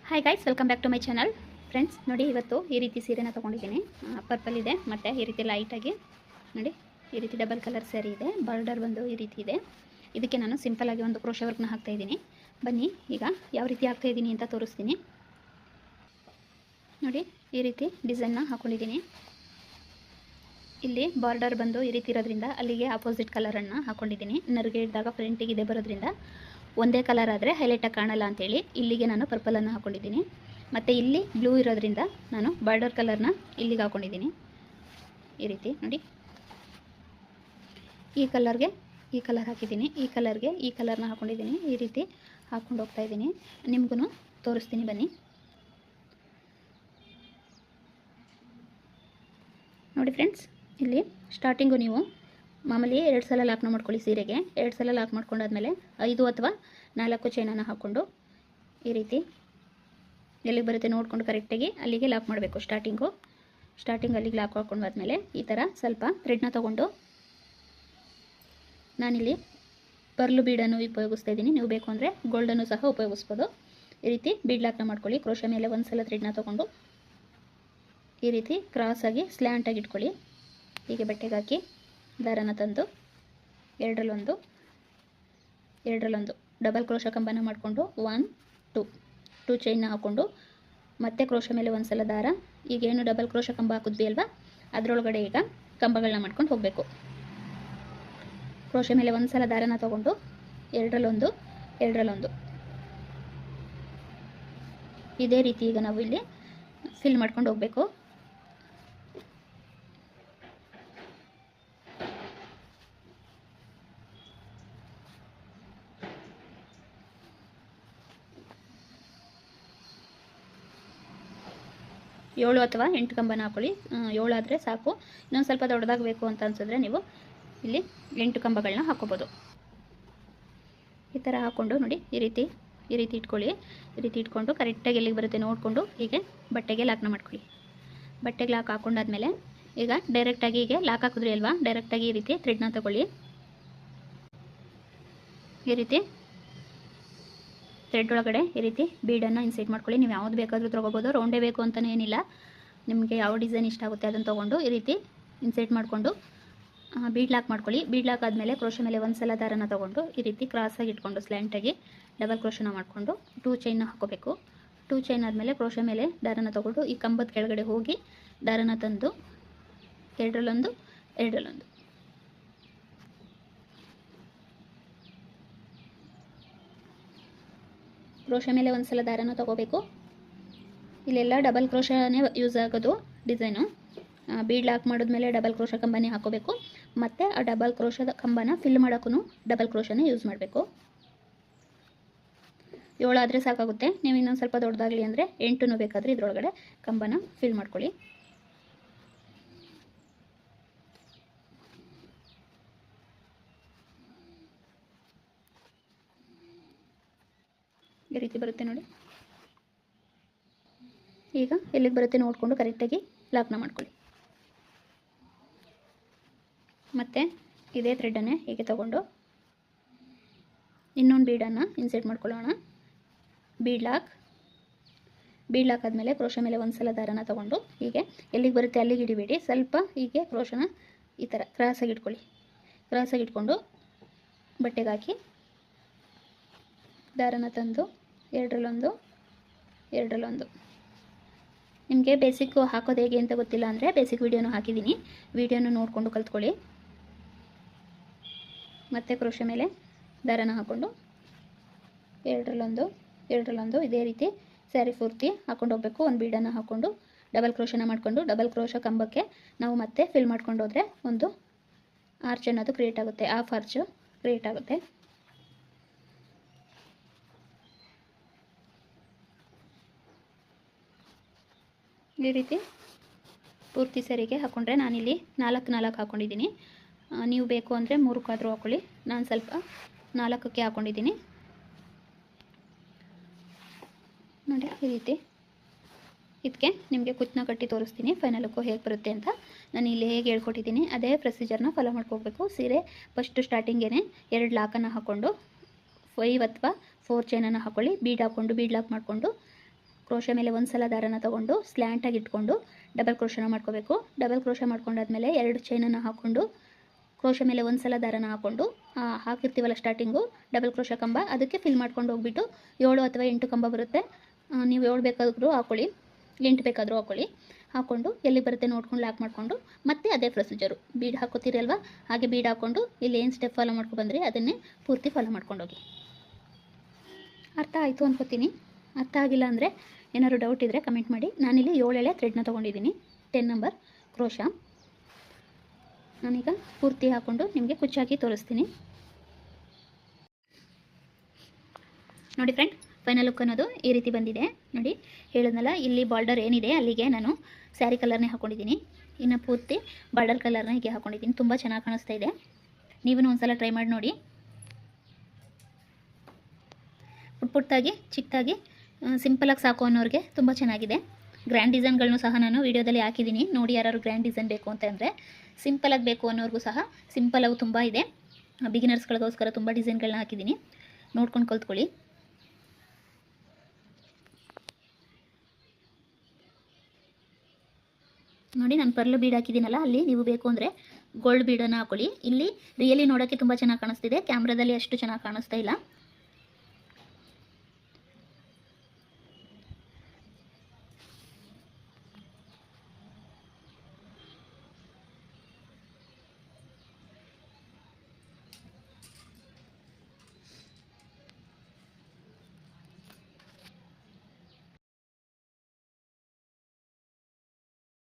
Hi guys, welcome back to my channel. Friends ನೋಡಿ, ಇವತ್ತು ಈ ರೀತಿ ಸೀರೆನ ತೊಗೊಂಡಿದ್ದೀನಿ. ಪರ್ಪಲ್ ಇದೆ ಮತ್ತು ಈ ರೀತಿ ಲೈಟಾಗಿ ನೋಡಿ ಈ ರೀತಿ ಡಬಲ್ ಕಲರ್ ಸ್ಯಾರಿ ಇದೆ. ಬಾರ್ಡರ್ ಬಂದು ಈ ರೀತಿ ಇದೆ. ಇದಕ್ಕೆ ನಾನು ಸಿಂಪಲ್ಲಾಗಿ ಒಂದು ಕ್ರೋಶೆ ವರ್ಕ್ನ ಹಾಕ್ತಾಯಿದ್ದೀನಿ. ಬನ್ನಿ ಈಗ ಯಾವ ರೀತಿ ಹಾಕ್ತಾಯಿದ್ದೀನಿ ಅಂತ ತೋರಿಸ್ತೀನಿ. ನೋಡಿ ಈ ರೀತಿ ಡಿಸೈನ್ನ ಹಾಕ್ಕೊಂಡಿದ್ದೀನಿ. ಇಲ್ಲಿ ಬಾರ್ಡರ್ ಬಂದು ಈ ರೀತಿ ಇರೋದ್ರಿಂದ ಅಲ್ಲಿಗೆ ಆಪೋಸಿಟ್ ಕಲರನ್ನು ಹಾಕ್ಕೊಂಡಿದ್ದೀನಿ. ನರಿಗೆ ಇದ್ದಾಗ ಫ್ರಂಟಿಗೆ ಇದೆ ಬರೋದ್ರಿಂದ ಒಂದೇ ಕಲರ್ ಆದರೆ ಹೈಲೈಟಾಗಿ ಕಾಣಲ್ಲ ಅಂತೇಳಿ ಇಲ್ಲಿಗೆ ನಾನು ಪರ್ಪಲನ್ನು ಹಾಕ್ಕೊಂಡಿದ್ದೀನಿ. ಮತ್ತು ಇಲ್ಲಿ ಬ್ಲೂ ಇರೋದ್ರಿಂದ ನಾನು ಬಾರ್ಡರ್ ಕಲರ್ನ ಇಲ್ಲಿಗೆ ಹಾಕ್ಕೊಂಡಿದ್ದೀನಿ. ಈ ರೀತಿ ನೋಡಿ, ಈ ಕಲರ್ಗೆ ಈ ಕಲರ್ ಹಾಕಿದ್ದೀನಿ, ಈ ಕಲರ್ಗೆ ಈ ಕಲರ್ನ ಹಾಕ್ಕೊಂಡಿದ್ದೀನಿ. ಈ ರೀತಿ ಹಾಕ್ಕೊಂಡು ಹೋಗ್ತಾಯಿದ್ದೀನಿ. ನಿಮಗೂ ತೋರಿಸ್ತೀನಿ ಬನ್ನಿ. ನೋಡಿ ಫ್ರೆಂಡ್ಸ್, ಇಲ್ಲಿ ಸ್ಟಾರ್ಟಿಂಗು ನೀವು ಮಾಮೂಲಿ 2 ಸಲ ಲಾಕ್ನ ಮಾಡ್ಕೊಳ್ಳಿ. ಸೀರೆಗೆ 2 ಸಲ ಲಾಕ್ ಮಾಡ್ಕೊಂಡಾದ್ಮೇಲೆ 5 ಅಥವಾ 4 ಚೈನನ್ನು ಹಾಕ್ಕೊಂಡು ಈ ರೀತಿ ಎಲ್ಲಿಗೆ ಬರುತ್ತೆ ನೋಡಿಕೊಂಡು ಕರೆಕ್ಟಾಗಿ ಅಲ್ಲಿಗೆ ಲಾಕ್ ಮಾಡಬೇಕು. ಸ್ಟಾರ್ಟಿಂಗ್ ಅಲ್ಲಿಗೆ ಲಾಕ್ ಹಾಕ್ಕೊಂಡಾದ್ಮೇಲೆ ಈ ಥರ ಸ್ವಲ್ಪ ಥ್ರೆಡ್ನ ತೊಗೊಂಡು ನಾನಿಲ್ಲಿ ಪರ್ಲು ಬೀಡನ್ನು ಉಪಯೋಗಿಸ್ತಾ ಇದ್ದೀನಿ. ನೀವು ಬೇಕು ಅಂದರೆ ಗೋಲ್ಡನ್ನು ಸಹ ಉಪಯೋಗಿಸ್ಬೋದು. ಈ ರೀತಿ ಬೀಡ್ ಲಾಕ್ನ ಮಾಡ್ಕೊಳ್ಳಿ. ಕ್ರೋಶೆ ಮೇಲೆ ಒಂದು ಸಲ ಥ್ರೆಡ್ನ ತೊಗೊಂಡು ಈ ರೀತಿ ಕ್ರಾಸಾಗಿ ಸ್ಲ್ಯಾಂಟಾಗಿ ಇಟ್ಕೊಳ್ಳಿ. ಹೀಗೆ ಬಟ್ಟೆಗೆ ಹಾಕಿ ದಾರನ ತಂದು ಎರಡರಲ್ಲೊಂದು ಡಬಲ್ ಕ್ರೋಶ ಕಂಬನ ಮಾಡಿಕೊಂಡು 1 2 ಚೈನ್ನ ಹಾಕ್ಕೊಂಡು ಮತ್ತೆ ಕ್ರೋಶ ಮೇಲೆ ಒಂದು ಸಲ ದಾರ, ಈಗೇನು ಡಬಲ್ ಕ್ರೋಶ ಕಂಬ ಹಾಕಿದ್ವಿ ಅಲ್ವಾ, ಅದರೊಳಗಡೆ ಈಗ ಕಂಬಗಳನ್ನ ಮಾಡ್ಕೊಂಡು ಹೋಗಬೇಕು. ಕ್ರೋಶ ಮೇಲೆ ಒಂದು ಸಲ ದಾರನ ತೊಗೊಂಡು ಎರಡರಲ್ಲೊಂದು ಇದೇ ರೀತಿ ಈಗ ನಾವು ಇಲ್ಲಿ ಫಿಲ್ ಮಾಡ್ಕೊಂಡು ಹೋಗಬೇಕು. ಏಳು ಅಥವಾ 8 ಕಂಬನ ಹಾಕೊಳ್ಳಿ. 7 ಆದರೆ ಸಾಕು. ಇನ್ನೊಂದು ಸ್ವಲ್ಪ ದೊಡ್ಡದಾಗಬೇಕು ಅಂತ ಅನ್ಸಿದ್ರೆ ನೀವು ಇಲ್ಲಿ 8 ಕಂಬಗಳನ್ನ ಹಾಕೋಬೋದು. ಈ ಥರ ಹಾಕ್ಕೊಂಡು ನೋಡಿ ಈ ರೀತಿ ಇಟ್ಕೊಳ್ಳಿ. ಈ ರೀತಿ ಇಟ್ಕೊಂಡು ಕರೆಕ್ಟಾಗಿ ಎಲ್ಲಿಗೆ ಬರುತ್ತೆ ನೋಡಿಕೊಂಡು ಹೀಗೆ ಬಟ್ಟೆಗೆ ಲಾಕ್ನ ಮಾಡ್ಕೊಳ್ಳಿ. ಬಟ್ಟೆಗೆ ಲಾಕ್ ಹಾಕ್ಕೊಂಡಾದ್ಮೇಲೆ ಈಗ ಡೈರೆಕ್ಟಾಗಿ ಹೀಗೆ ಲಾಕ್ ಹಾಕಿದ್ರಿ ಅಲ್ವಾ, ಡೈರೆಕ್ಟಾಗಿ ಈ ರೀತಿ ಥ್ರೆಡ್ನ ತಗೊಳ್ಳಿ. ಈ ರೀತಿ ಥ್ರೆಡ್ ಒಳಗಡೆ ಈ ರೀತಿ ಬೀಡನ್ನು ಇನ್ಸರ್ಟ್ ಮಾಡ್ಕೊಳ್ಳಿ. ನೀವು ಯಾವ್ದು ಬೇಕಾದರೂ ತೊಗೋಬೋದು. ರೌಂಡೇ ಬೇಕು ಅಂತಲೇ ಏನಿಲ್ಲ, ನಿಮಗೆ ಯಾವ ಡಿಸೈನ್ ಇಷ್ಟ ಆಗುತ್ತೆ ಅದನ್ನು ತೊಗೊಂಡು ಈ ರೀತಿ ಇನ್ಸರ್ಟ್ ಮಾಡಿಕೊಂಡು ಬೀಡ್ ಲಾಕ್ ಮಾಡ್ಕೊಳ್ಳಿ. ಬೀಡ್ ಲಾಕ್ ಆದಮೇಲೆ ಕ್ರೋಶ ಮೇಲೆ ಒಂದು ಸಲ ದಾರನ ತೊಗೊಂಡು ಈ ರೀತಿ ಕ್ರಾಸಾಗಿ ಇಟ್ಕೊಂಡು ಸ್ಲ್ಯಾಂಟಾಗಿ ಡಬಲ್ ಕ್ರೋಶನ ಮಾಡಿಕೊಂಡು 2 ಚೈನ್ನ ಹಾಕೋಬೇಕು. 2 ಚೈನ್ ಆದಮೇಲೆ ಕ್ರೋಶ ಮೇಲೆ ದಾರನ ತೊಗೊಂಡು ಈ ಕಂಬದ ಕೆಳಗಡೆ ಹೋಗಿ ದಾರನ ತಂದು ಎರಡರಲ್ಲೊಂದು ಕ್ರೋಶ ಮೇಲೆ ಒಂದು ಸಲ ದಾರನ ತೊಗೋಬೇಕು. ಇಲ್ಲೆಲ್ಲ ಡಬಲ್ ಕ್ರೋಶನೇ ಯೂಸ್ ಆಗೋದು ಡಿಸೈನು. ಬೀಡ್ ಲಾಕ್ ಮಾಡಿದ್ಮೇಲೆ ಡಬಲ್ ಕ್ರೋಶ ಕಂಬನೇ ಹಾಕೋಬೇಕು. ಮತ್ತು ಆ ಡಬಲ್ ಕ್ರೋಶದ ಕಂಬನ ಫಿಲ್ ಮಾಡೋಕ್ಕೂ ಡಬಲ್ ಕ್ರೋಶನೇ ಯೂಸ್ ಮಾಡಬೇಕು. 7 ಆದರೆ ಸಾಕಾಗುತ್ತೆ. ನೀವು ಇನ್ನೊಂದು ಸ್ವಲ್ಪ ದೊಡ್ಡದಾಗಲಿ ಅಂದರೆ 8 ಬೇಕಾದರೆ ಇದರೊಳಗಡೆ ಕಂಬನ ಫಿಲ್ ಮಾಡ್ಕೊಳ್ಳಿ. ಈ ರೀತಿ ಬರುತ್ತೆ ನೋಡಿ. ಈಗ ಎಲ್ಲಿಗೆ ಬರುತ್ತೆ ನೋಡಿಕೊಂಡು ಕರೆಕ್ಟಾಗಿ ಲಾಕ್ನ ಮಾಡ್ಕೊಳ್ಳಿ. ಮತ್ತು ಇದೇ ಥ್ರೆಡನ್ನೇ ಹೀಗೆ ತಗೊಂಡು ಇನ್ನೊಂದು ಬೀಡನ್ನು ಇನ್ಸರ್ಟ್ ಮಾಡ್ಕೊಳ್ಳೋಣ. ಬೀಡ್ ಲಾಕ್ ಆದಮೇಲೆ ಕ್ರೋಶ ಮೇಲೆ ಒಂದು ಸಲ ದಾರನ ತೊಗೊಂಡು ಹೀಗೆ ಎಲ್ಲಿಗೆ ಬರುತ್ತೆ ಅಲ್ಲಿಗೆ ಹಿಡಿಬೇಡಿ. ಸ್ವಲ್ಪ ಹೀಗೆ ಕ್ರೋಶನ ಈ ಥರ ಕ್ರಾಸಾಗಿ ಇಟ್ಕೊಂಡು ಬಟ್ಟೆಗೆ ಹಾಕಿ ದಾರನ ತಂದು ಎರಡರಲ್ಲೊಂದು ನಿಮಗೆ ಬೇಸಿಕ್ ಹಾಕೋದು ಹೇಗೆ ಅಂತ ಗೊತ್ತಿಲ್ಲ ಅಂದರೆ ಬೇಸಿಕ್ ವಿಡಿಯೋನು ಹಾಕಿದ್ದೀನಿ, ವಿಡಿಯೋನು ನೋಡಿಕೊಂಡು ಕಲ್ತ್ಕೊಳ್ಳಿ. ಮತ್ತೆ ಕ್ರೋಶ ಮೇಲೆ ದಾರನ ಹಾಕ್ಕೊಂಡು ಎರಡರಲ್ಲೊಂದು ಇದೇ ರೀತಿ ಸ್ಯಾರಿ ಪೂರ್ತಿ ಹಾಕ್ಕೊಂಡು ಹೋಗಬೇಕು. ಒಂದು ಬೀಡನ್ನು ಹಾಕ್ಕೊಂಡು ಡಬಲ್ ಕ್ರೋಶನ ಮಾಡಿಕೊಂಡು ಡಬಲ್ ಕ್ರೋಶ ಕಂಬಕ್ಕೆ ನಾವು ಮತ್ತೆ ಫಿಲ್ ಮಾಡ್ಕೊಂಡು ಹೋದರೆ ಒಂದು ಆರ್ಚ್ ಅನ್ನೋದು ಕ್ರಿಯೇಟ್ ಆಗುತ್ತೆ, ಹಾಫ್ ಆರ್ಚ್ ಕ್ರಿಯೇಟ್ ಆಗುತ್ತೆ. ಈ ರೀತಿ ಪೂರ್ತಿ ಸರಿಗೆ ಹಾಕ್ಕೊಂಡ್ರೆ ನಾನಿಲ್ಲಿ 4 ಹಾಕ್ಕೊಂಡಿದ್ದೀನಿ. ನೀವು ಬೇಕು ಅಂದರೆ 3 ಹಾಕ್ಕೊಳ್ಳಿ. ನಾನು ಸ್ವಲ್ಪ 4ಕ್ಕೆ ಹಾಕ್ಕೊಂಡಿದ್ದೀನಿ ನೋಡಿ. ಈ ರೀತಿ ಇದಕ್ಕೆ ನಿಮಗೆ ಕುಚ್ಚನ್ನ ಕಟ್ಟಿ ತೋರಿಸ್ತೀನಿ ಫೈನಲ್ ಲುಕ್ಕು ಹೇಗೆ ಬರುತ್ತೆ ಅಂತ. ನಾನು ಇಲ್ಲಿ ಹೇಗೆ ಹೇಳ್ಕೊಟ್ಟಿದ್ದೀನಿ ಅದೇ ಪ್ರೊಸೀಜರ್ನ ಫಾಲೋ ಮಾಡ್ಕೋಬೇಕು. ಸೀರೆ ಫಸ್ಟು ಸ್ಟಾರ್ಟಿಂಗೇ 2 ಲಾಕನ್ನು ಹಾಕ್ಕೊಂಡು 5 ಅಥವಾ 4 ಚೈನನ್ನು ಹಾಕ್ಕೊಳ್ಳಿ. ಬೀಡ್ ಲಾಕ್ ಮಾಡಿಕೊಂಡು ಕ್ರೋಶ ಮೇಲೆ ಒಂದು ಸಲ ದಾರನ ತೊಗೊಂಡು ಸ್ಲ್ಯಾಂಟಾಗಿ ಇಟ್ಕೊಂಡು ಡಬಲ್ ಕ್ರೋಶನ ಮಾಡ್ಕೋಬೇಕು. ಡಬಲ್ ಕ್ರೋಶ ಮಾಡ್ಕೊಂಡಾದ್ಮೇಲೆ 2 ಚೈನನ್ನು ಹಾಕ್ಕೊಂಡು ಕ್ರೋಶ ಮೇಲೆ ಒಂದು ಸಲ ದಾರನ ಹಾಕ್ಕೊಂಡು ಹಾಕಿರ್ತೀವಲ್ಲ ಸ್ಟಾರ್ಟಿಂಗು ಡಬಲ್ ಕ್ರೋಶ ಕಂಬ, ಅದಕ್ಕೆ ಫಿಲ್ ಮಾಡ್ಕೊಂಡು ಹೋಗ್ಬಿಟ್ಟು 7 ಅಥವಾ 8 ಕಂಬ ಬರುತ್ತೆ. ನೀವು 7 ಬೇಕಾದರೂ ಹಾಕ್ಕೊಳ್ಳಿ, 8 ಬೇಕಾದರೂ ಹಾಕ್ಕೊಳ್ಳಿ. ಹಾಕ್ಕೊಂಡು ಎಲ್ಲಿ ಬರುತ್ತೆ ನೋಡ್ಕೊಂಡು ಲಾಕ್ ಮಾಡಿಕೊಂಡು ಮತ್ತೆ ಅದೇ ಪ್ರೊಸೀಜರು ಬೀಡ್ ಹಾಕೋತೀರಿ ಅಲ್ವಾ, ಹಾಗೆ ಬೀಡ್ ಹಾಕ್ಕೊಂಡು ಇಲ್ಲಿ ಏನು ಸ್ಟೆಪ್ ಫಾಲೋ ಮಾಡ್ಕೊಂಡು ಬಂದರೆ ಅದನ್ನೇ ಪೂರ್ತಿ ಫಾಲೋ ಮಾಡ್ಕೊಂಡೋಗಿ. ಅರ್ಥ ಆಯಿತು ಅನ್ಕೋತೀನಿ. ಅರ್ಥ ಆಗಿಲ್ಲ ಅಂದರೆ ಏನಾದ್ರು ಡೌಟ್ ಇದ್ದರೆ ಕಮೆಂಟ್ ಮಾಡಿ. ನಾನಿಲ್ಲಿ 7 ಎಳೆ ಥ್ರೆಡ್ನ ತೊಗೊಂಡಿದ್ದೀನಿ, 10 ನಂಬರ್ ಕ್ರೋಶ. ನಾನೀಗ ಪೂರ್ತಿ ಹಾಕ್ಕೊಂಡು ನಿಮಗೆ ಕುಚ್ಚಾಕಿ ತೋರಿಸ್ತೀನಿ. ನೋಡಿ ಫ್ರೆಂಡ್, ಫೈನಲ್ ಲುಕ್ ಅನ್ನೋದು ಈ ರೀತಿ ಬಂದಿದೆ. ನೋಡಿ ಹೇಳಿದ್ನಲ್ಲ, ಇಲ್ಲಿ ಬಾರ್ಡರ್ ಏನಿದೆ ಅಲ್ಲಿಗೆ ನಾನು ಸ್ಯಾರಿ ಕಲರ್ನೇ ಹಾಕ್ಕೊಂಡಿದ್ದೀನಿ. ಇನ್ನು ಪೂರ್ತಿ ಬಾರ್ಡರ್ ಕಲರ್ನ ಹೀಗೆ ಹಾಕ್ಕೊಂಡಿದ್ದೀನಿ. ತುಂಬ ಚೆನ್ನಾಗಿ ಕಾಣಿಸ್ತಾ ಇದೆ. ನೀವು ಒಂದ್ಸಲ ಟ್ರೈ ಮಾಡಿ ನೋಡಿ. ಪುಟ್ಟಾಗಿ ಚಿಕ್ಕದಾಗಿ ಸಿಂಪಲಾಗಿ ಸಾಕು ಅನ್ನೋರಿಗೆ ತುಂಬ ಚೆನ್ನಾಗಿದೆ. ಗ್ರ್ಯಾಂಡ್ ಡಿಸೈನ್ಗಳನ್ನು ಸಹ ನಾನು ವೀಡಿಯೋದಲ್ಲಿ ಹಾಕಿದ್ದೀನಿ ನೋಡಿ. ಯಾರು ಗ್ರ್ಯಾಂಡ್ ಡಿಸೈನ್ ಬೇಕು ಅಂತಂದರೆ, ಸಿಂಪಲಾಗಿ ಬೇಕು ಅನ್ನೋರಿಗೂ ಸಹ ಸಿಂಪಲಾಗೂ ತುಂಬ ಇದೆ. ಬಿಗಿನರ್ಸ್ಗಳಿಗೋಸ್ಕರ ತುಂಬ ಡಿಸೈನ್ಗಳನ್ನ ಹಾಕಿದ್ದೀನಿ, ನೋಡ್ಕೊಂಡು ಕಲ್ತ್ಕೊಳ್ಳಿ. ನೋಡಿ ನಾನು ಪರ್ಲ್ ಬೀಡ್ ಹಾಕಿದ್ದೀನಲ್ಲ, ಅಲ್ಲಿ ನೀವು ಬೇಕು ಅಂದರೆ ಗೋಲ್ಡ್ ಬೀಡನ್ನು ಹಾಕೊಳ್ಳಿ. ಇಲ್ಲಿ ರಿಯಲಿ ನೋಡೋಕ್ಕೆ ತುಂಬ ಚೆನ್ನಾಗಿ ಕಾಣಿಸ್ತಿದೆ, ಕ್ಯಾಮ್ರಾದಲ್ಲಿ ಅಷ್ಟು ಚೆನ್ನಾಗಿ ಕಾಣಿಸ್ತಾ ಇಲ್ಲ.